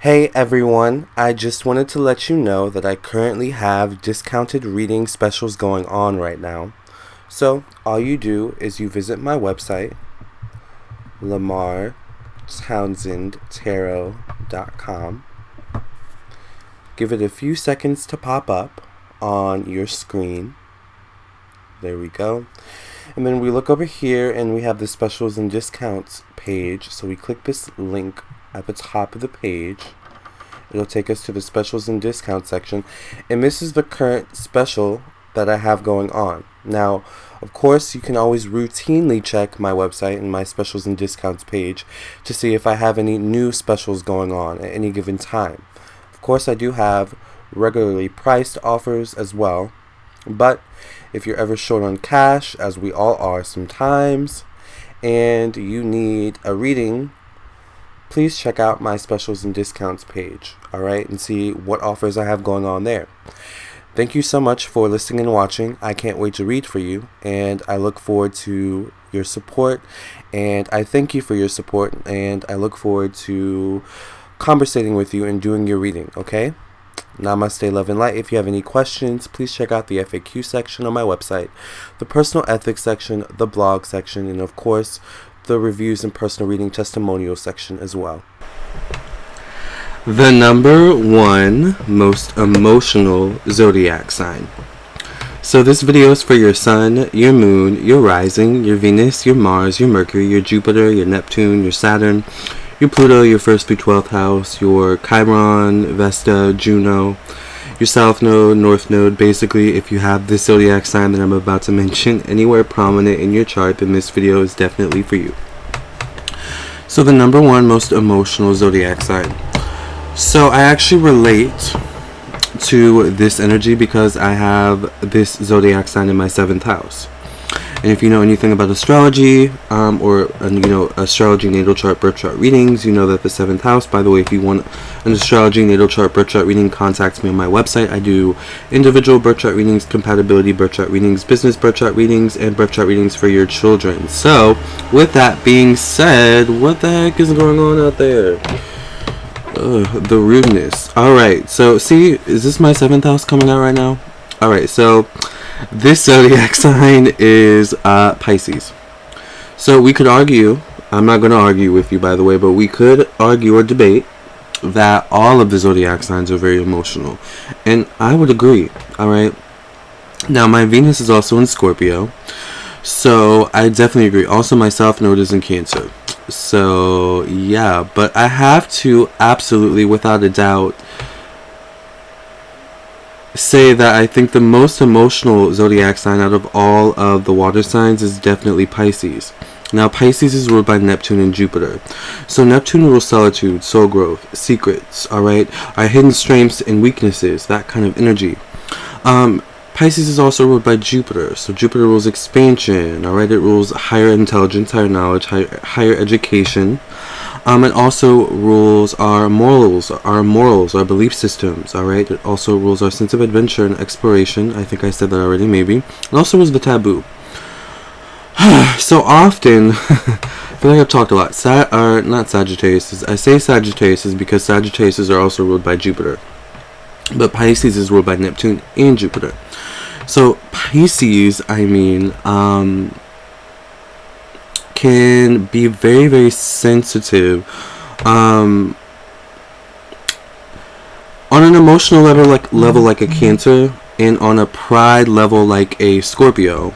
Hey everyone, I just wanted to let you know that I currently have discounted reading specials going on right now. So, all you do is you visit my website, lamarrtownsendtarot.com. Give it a few seconds to pop up on your screen. There we go. And then we look over here and we have the specials and discounts page. So we click this link at the top of the page. It'll take us to the specials and discounts section. And this is the current special that I have going on. Now, of course, you can always routinely check my website and my specials and discounts page to see if I have any new specials going on at any given time. Of course, I do have regularly priced offers as well. But if you're ever short on cash, as we all are sometimes, and you need a reading, please check out my specials and discounts page, alright, and see what offers I have going on there. Thank you so much for listening and watching. I can't wait to read for you, and I look forward to your support, and I thank you for your support, and I look forward to conversating with you and doing your reading, okay? Namaste, love and light. If you have any questions, please check out the FAQ section on my website, the personal ethics section, the blog section, and of course, the reviews and personal reading testimonial section as well. The number one most emotional zodiac sign. So this video is for your sun, your moon, your rising, your Venus, your Mars, your Mercury, your Jupiter, your Neptune, your Saturn, your Pluto, your 1st through 12th house, your Chiron, Vesta, Juno, your South Node, North Node. Basically, if you have this zodiac sign that I'm about to mention anywhere prominent in your chart, then this video is definitely for you. So the number one most emotional zodiac sign. So I actually relate to this energy because I have this zodiac sign in my 7th house. And if you know anything about astrology, or astrology natal chart, birth chart readings, you know that the 7th house. By the way, if you want an astrology natal chart, birth chart reading, contact me on my website. I do individual birth chart readings, compatibility birth chart readings, business birth chart readings, and birth chart readings for your children. So, with that being said, what the heck is going on out there? The rudeness. Alright, so see, is this my 7th house coming out right now? Alright, so this zodiac sign is Pisces. So we could argue, I'm not going to argue with you by the way, but we could argue or debate that all of the zodiac signs are very emotional. And I would agree, alright? Now my Venus is also in Scorpio, so I definitely agree. Also my South Node is in Cancer. So yeah, but I have to absolutely, without a doubt, say that I think the most emotional zodiac sign out of all of the water signs is definitely Pisces. Now Pisces is ruled by Neptune and Jupiter. So Neptune rules solitude, soul growth, secrets, alright, our hidden strengths and weaknesses, that kind of energy. Pisces is also ruled by Jupiter. So Jupiter rules expansion, alright, it rules higher intelligence, higher knowledge, higher education. It also rules our morals, our belief systems, alright? It also rules our sense of adventure and exploration. I think I said that already, maybe. It also rules the taboo. So often, I feel like I've talked a lot. Not Sagittarius. I say Sagittarius is because Sagittarius are also ruled by Jupiter. But Pisces is ruled by Neptune and Jupiter. So Pisces, can be very, very sensitive on an emotional level like a Cancer, and on a pride level like a Scorpio,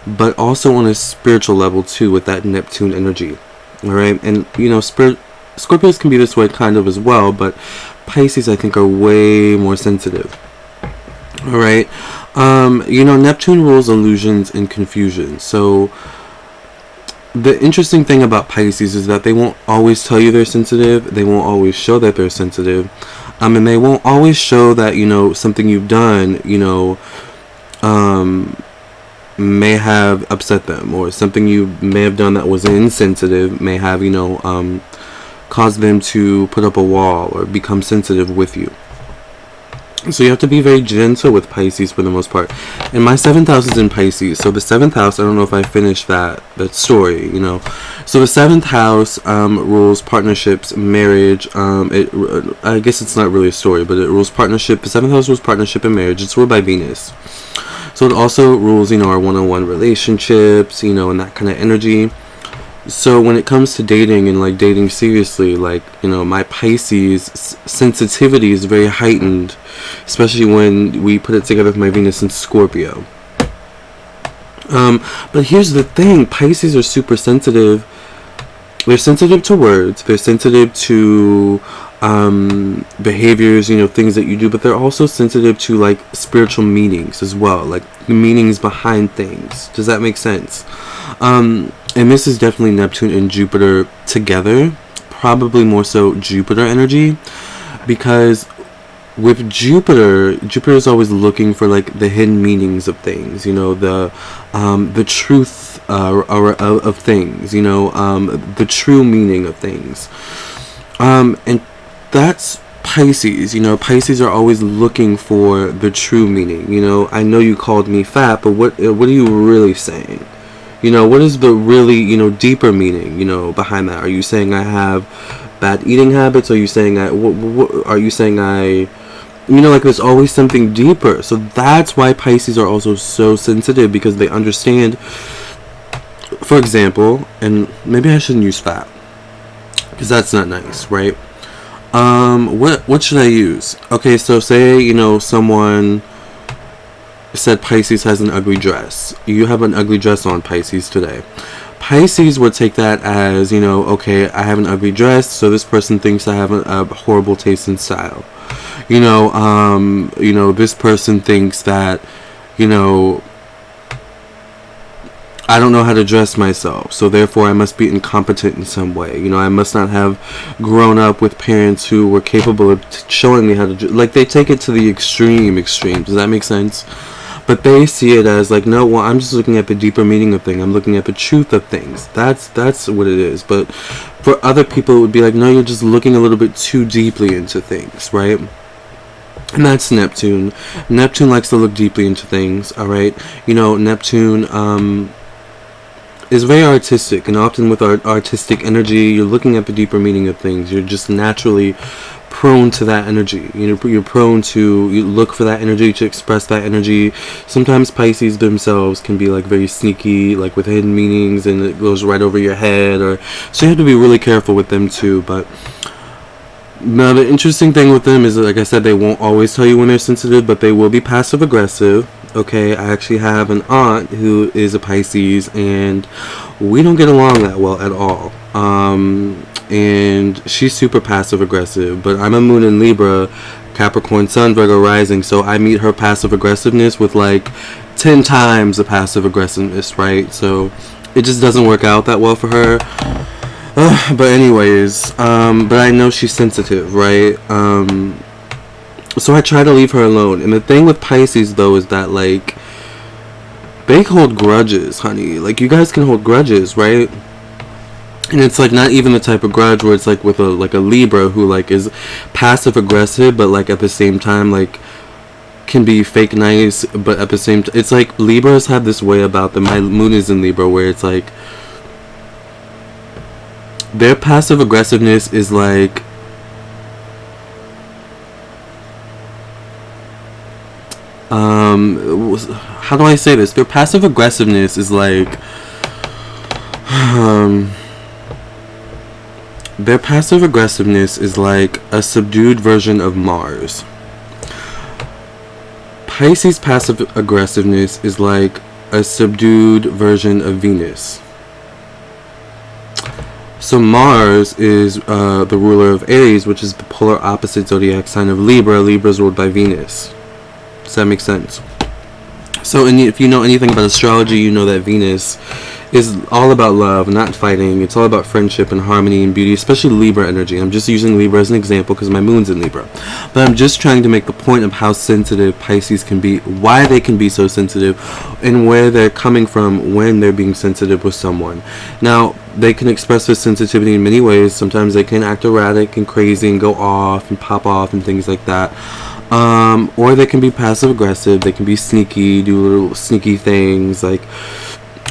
but also on a spiritual level too with that Neptune energy. Alright, and Scorpios can be this way kind of as well, but Pisces I think are way more sensitive. Alright, Neptune rules illusions and confusion. So the interesting thing about Pisces is that they won't always tell you they're sensitive. They won't always show that they're sensitive. And they won't always show that, something you've done, may have upset them, or something you may have done that was insensitive may have, caused them to put up a wall or become sensitive with you. So you have to be very gentle with Pisces for the most part. And my 7th house is in Pisces. So the 7th house, I don't know if I finished that story, you know. So the 7th house rules partnerships, marriage. I guess it's not really a story, but it rules partnership. The 7th house rules partnership and marriage. It's ruled by Venus. So it also rules, you know, our one-on-one relationships, you know, and that kind of energy. So when it comes to dating and like dating seriously, like, you know, my Pisces sensitivity is very heightened, especially when we put it together with my Venus in Scorpio. But here's the thing, Pisces are super sensitive. They're sensitive to words, they're sensitive to behaviors, you know, things that you do, but they're also sensitive to like spiritual meanings as well, like the meanings behind things. Does that make sense? And this is definitely Neptune and Jupiter together, probably more so Jupiter energy, because with Jupiter is always looking for like the hidden meanings of things, you know, the truth of things, you know, the true meaning of things, and that's Pisces. You know, Pisces are always looking for the true meaning. You know, I know you called me fat, but what are you really saying? You know, what is the really, you know, deeper meaning, you know, behind that? Are you saying I have bad eating habits? Are you saying are you saying you know, like there's always something deeper. So that's why Pisces are also so sensitive, because they understand, for example, and maybe I shouldn't use fat, because that's not nice, right? What should I use? Okay, so say, you know, someone said Pisces has an ugly dress. You have an ugly dress on, Pisces, today. Pisces would take that as, you know, okay, I have an ugly dress, so this person thinks I have a horrible taste in style. You know, this person thinks that, you know, I don't know how to dress myself, so therefore I must be incompetent in some way. You know, I must not have grown up with parents who were capable of showing me how to like, they take it to the extreme. Does that make sense? But they see it as like, no, well, I'm just looking at the deeper meaning of things. I'm looking at the truth of things. That's what it is. But for other people, it would be like, no, you're just looking a little bit too deeply into things, right? And that's Neptune. Neptune likes to look deeply into things, all right? You know, Neptune is very artistic, and often with our artistic energy, you're looking at the deeper meaning of things. You're just naturally prone to that energy. You know, you're prone to, you look for that energy, to express that energy. Sometimes Pisces themselves can be like very sneaky, like with hidden meanings, and it goes right over your head, or so you have to be really careful with them too. But now the interesting thing with them is that, like I said, they won't always tell you when they're sensitive, but they will be passive aggressive. Okay, I actually have an aunt who is a Pisces, and we don't get along that well at all. And she's super passive aggressive, but I'm a moon in Libra, Capricorn sun, Virgo rising, so I meet her passive aggressiveness with like 10 times the passive aggressiveness, right? So it just doesn't work out that well for her. But anyways, but I know she's sensitive, right? So I try to leave her alone. And the thing with Pisces, though, is that, like, they hold grudges, honey. Like, you guys can hold grudges, right? And it's, like, not even the type of grudge where it's, like, with a Libra who, like, is passive-aggressive, but, like, at the same time, like, can be fake nice, but at the same time, it's, like, Libras have this way about them. My moon is in Libra, where it's, like, their passive-aggressiveness is, like, how do I say this? Their passive aggressiveness is like, their passive aggressiveness is like a subdued version of Mars. Pisces passive aggressiveness is like a subdued version of Venus. So Mars is the ruler of Aries, which is the polar opposite zodiac sign of Libra. Libra is ruled by Venus. Does that make sense? So if you know anything about astrology, you know that Venus is all about love, not fighting. It's all about friendship and harmony and beauty, especially Libra energy. I'm just using Libra as an example because my moon's in Libra. But I'm just trying to make the point of how sensitive Pisces can be, why they can be so sensitive, and where they're coming from when they're being sensitive with someone. Now, they can express their sensitivity in many ways. Sometimes they can act erratic and crazy and go off and pop off and things like that. Or they can be passive aggressive. They can be sneaky, do little sneaky things. Like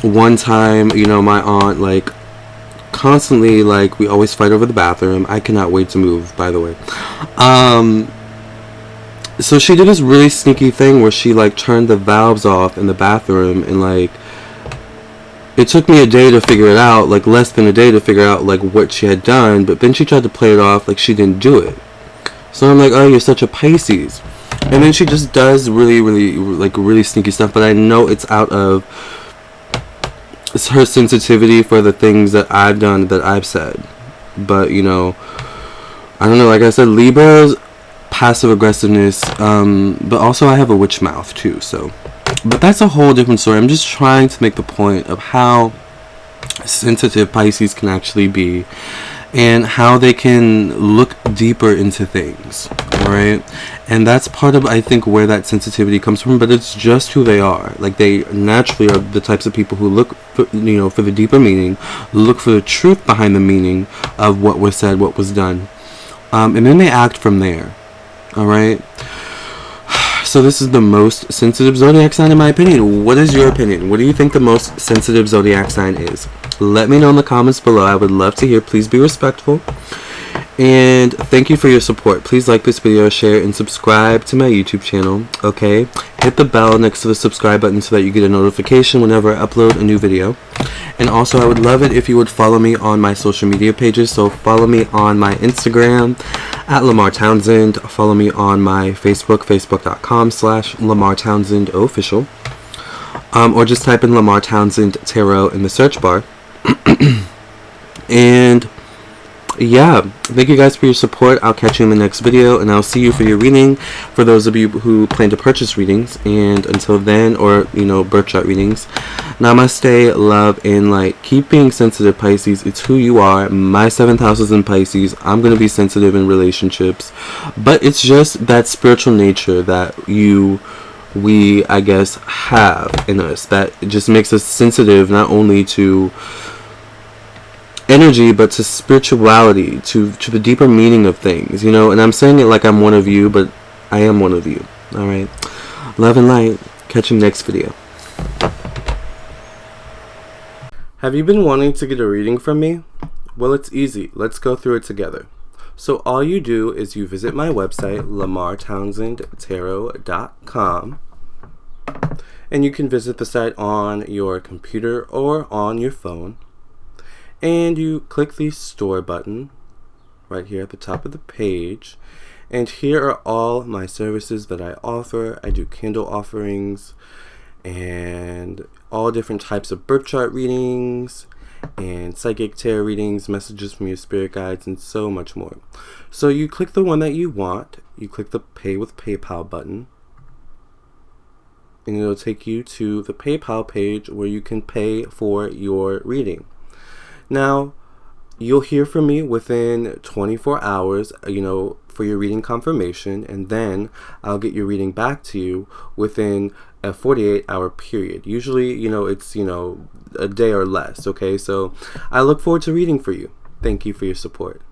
one time, you know, my aunt, like, constantly, like, we always fight over the bathroom. I cannot wait to move, by the way. So she did this really sneaky thing where she, like, turned the valves off in the bathroom, and, like, it took me a day to figure it out, like, less than a day to figure out, like, what she had done, but then she tried to play it off like she didn't do it. So I'm like, oh, you're such a Pisces. And then she just does really sneaky stuff, but I know it's out of her sensitivity for the things that I've done, that I've said. But, you know, I don't know, like I said, Libra's passive aggressiveness, but also I have a witch mouth too, so. But that's a whole different story. I'm just trying to make the point of how sensitive Pisces can actually be, and how they can look deeper into things, right? And that's part of, I think, where that sensitivity comes from, but it's just who they are. Like, they naturally are the types of people who look for, you know, for the deeper meaning, look for the truth behind the meaning of what was said, what was done, and then they act from there. All right. So this is the most sensitive zodiac sign in my opinion. What is your opinion? What do you think the most sensitive zodiac sign is? Let me know in the comments below. I would love to hear. Please be respectful. And thank you for your support. Please like this video, share, and subscribe to my YouTube channel. Okay? Hit the bell next to the subscribe button so that you get a notification whenever I upload a new video. And also, I would love it if you would follow me on my social media pages. So follow me on my Instagram at Lamarr Townsend. Follow me on my Facebook, facebook.com/Lamarr Townsend official. Or just type in Lamarr Townsend Tarot in the search bar. And yeah, thank you guys for your support. I'll catch you in the next video, and I'll see you for your reading, for those of you who plan to purchase readings. And until then, or, you know, birth chart readings, namaste, love, and light. Keep being sensitive, Pisces. It's who you are. My 7th house is in Pisces. I'm going to be sensitive in relationships, but it's just that spiritual nature that we, I guess, have in us that just makes us sensitive, not only to energy, but to spirituality, to the deeper meaning of things, you know. And I'm saying it like I'm one of you, but I am one of you. All right, love and light. Catch you next video. Have you been wanting to get a reading from me? Well, it's easy. Let's go through it together. So all you do is you visit my website, lamarrtownsendtarot.com, and you can visit the site on your computer or on your phone. And you click the store button right here at the top of the page, and here are all my services that I offer. I do candle offerings and all different types of birth chart readings and psychic tarot readings, messages from your spirit guides, and so much more. So you click the one that you want, you click the Pay with PayPal button, and it'll take you to the PayPal page where you can pay for your reading. Now, you'll hear from me within 24 hours, you know, for your reading confirmation, and then I'll get your reading back to you within a 48-hour period. Usually, you know, it's, you know, a day or less, okay? So I look forward to reading for you. Thank you for your support.